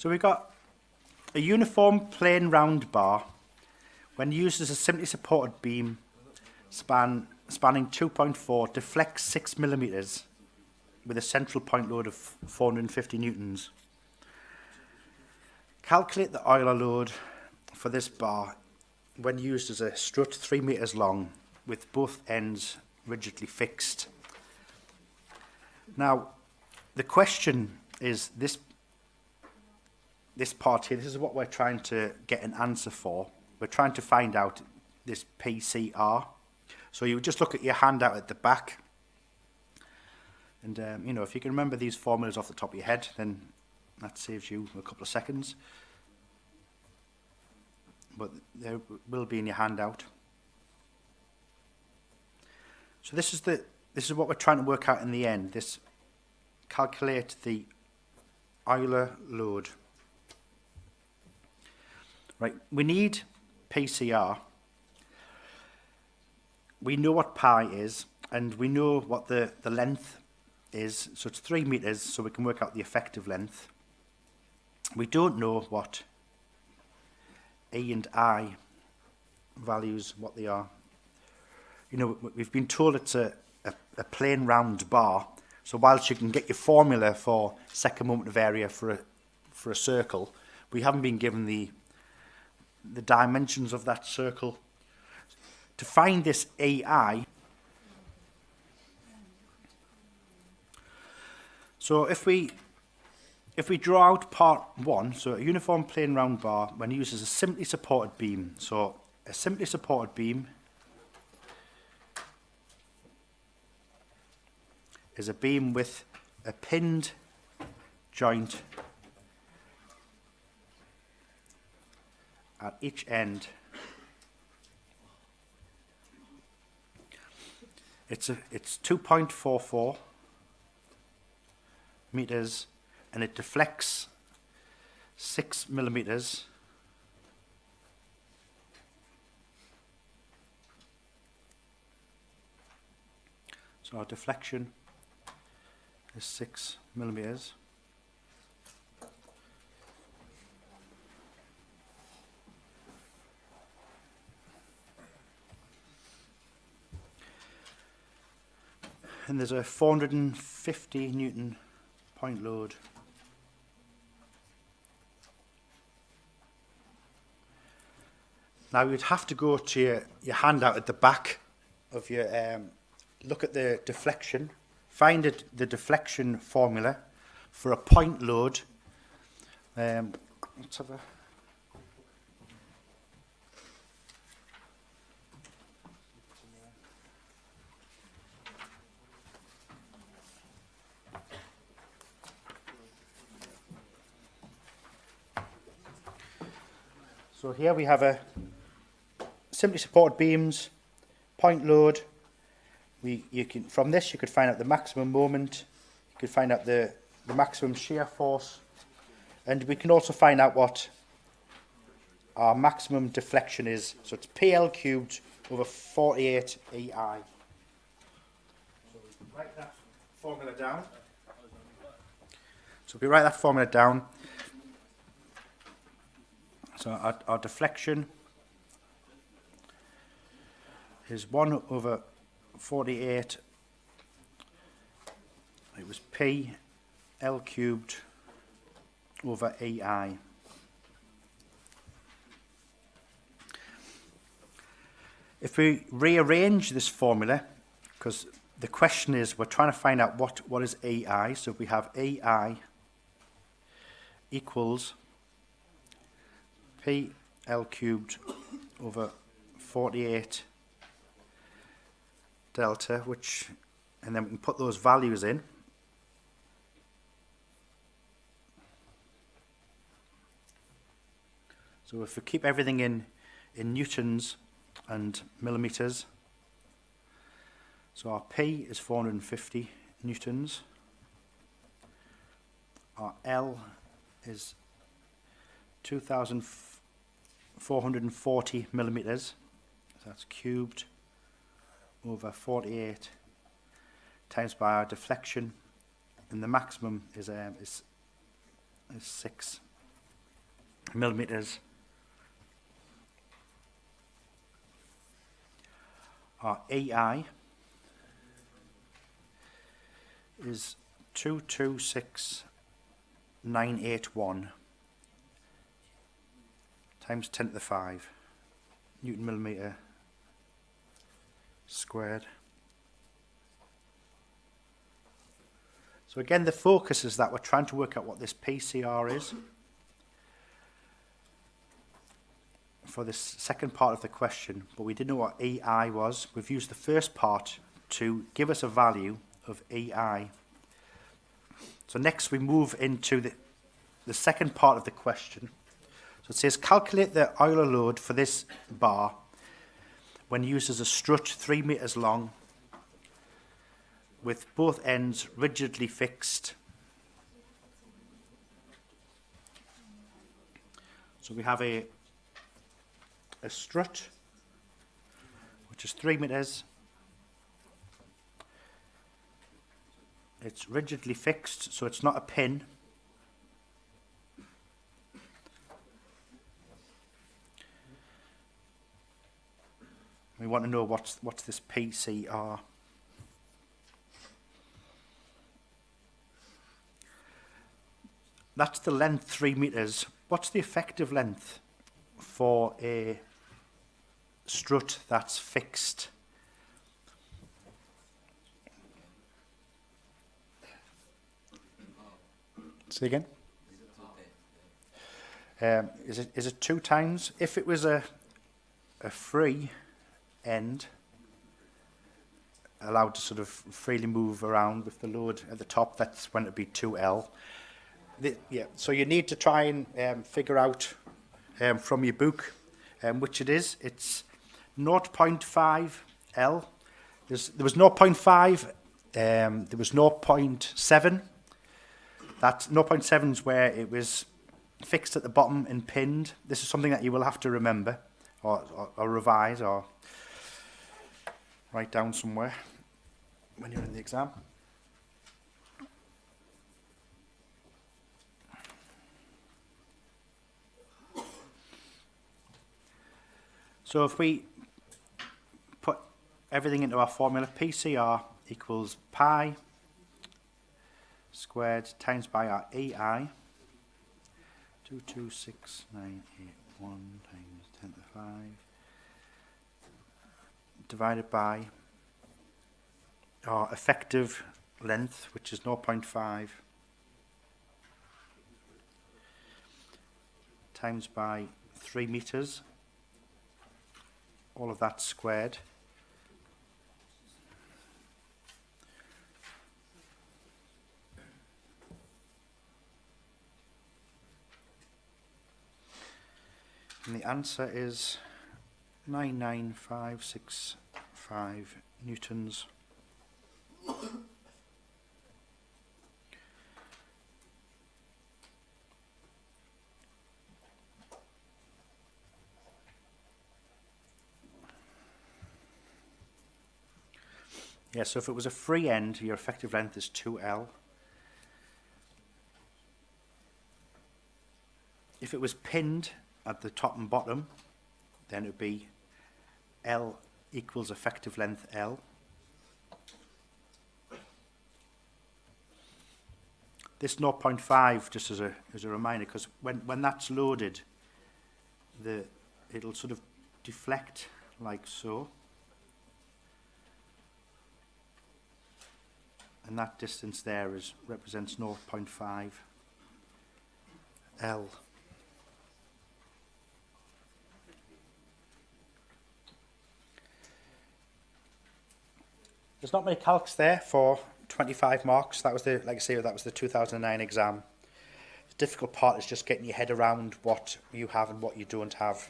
So we've got a uniform plane round bar when used as a simply supported beam spanning 2.4 deflects 6 millimeters with a central point load of 450 newtons. Calculate the Euler load for this bar when used as a strut 3 meters long with both ends rigidly fixed. Now, the question is this part here. This is what we're trying to get an answer for. We're trying to find out this PCR. So you just look at your handout at the back. And, you know, if you can remember these formulas off the top of your head, then that saves you a couple of seconds. But there will be in your handout. So this is what we're trying to work out in the end. This calculate the Euler load. Right, we need PCR. We know what pi is, and we know what the length is. So it's 3 meters, so we can work out the effective length. We don't know what A and I values, what they are. You know, we've been told it's a plane round bar. So whilst you can get your formula for second moment of area for a circle, we haven't been given the dimensions of that circle. To find this AI, so if we draw out part 1, so a uniform plane round bar when used as a simply supported beam. So a simply supported beam is a beam with a pinned joint at each end. It's 2.44 meters and it deflects 6 millimeters. So our deflection is 6 millimeters. And there's a 450 Newton point load. Now you'd have to go to your handout at the back of your, look at the deflection, find the deflection formula for a point load. Let's have a... So here we have a simply supported beams, point load. From this you could find out the maximum moment, you could find out the maximum shear force, and we can also find out what our maximum deflection is. So it's PL cubed over 48 EI. So we write that formula down. So if we write that formula down, so our deflection is 1 over 48. It was P L cubed over EI. If we rearrange this formula, because the question is we're trying to find out what is EI, so we have EI equals P L cubed over 48 delta, and then we can put those values in. So if we keep everything in newtons and millimeters, so our P is 450 newtons, our L is 2,440 millimeters, so that's cubed over 48 times by our deflection, and the maximum is 6 millimetres. Our EI is 226981 times 10 to the 5 Newton millimetre squared. So again, the focus is that we're trying to work out what this PCR is for this second part of the question, but we didn't know what EI was. We've used the first part to give us a value of EI. So next we move into the second part of the question. So it says calculate the Euler load for this bar when used as a strut 3 meters long with both ends rigidly fixed. So we have a strut which is 3 meters. It's rigidly fixed, so it's not a pin. We want to know what's this PCR. That's the length, 3 meters. What's the effective length for a strut that's fixed? Say again? Is it 2 times? If it was a free end, allowed to sort of freely move around with the load at the top, that's when it'd be 2L. Yeah, so you need to try and figure out from your book which it is. It's 0.5 L. There was 0.5, there was 0.7. That 0.7 is where it was fixed at the bottom and pinned. This is something that you will have to remember or revise or write down somewhere when you're in the exam. So if we put everything into our formula, PCR equals pi squared times by our EI, 226981 times 10 to the 5, divided by our effective length, which is 0.5, times by 3 meters. All of that squared. And the answer is 99565 newtons. Yeah, so if it was a free end, your effective length is 2L. If it was pinned at the top and bottom, then it would be L equals effective length L. This 0.5, just as a reminder, because when that's loaded, it'll sort of deflect like so. And that distance there represents 0.5 L. There's not many calcs there for 25 marks. That was like I say, that was the 2009 exam. The difficult part is just getting your head around what you have and what you don't have.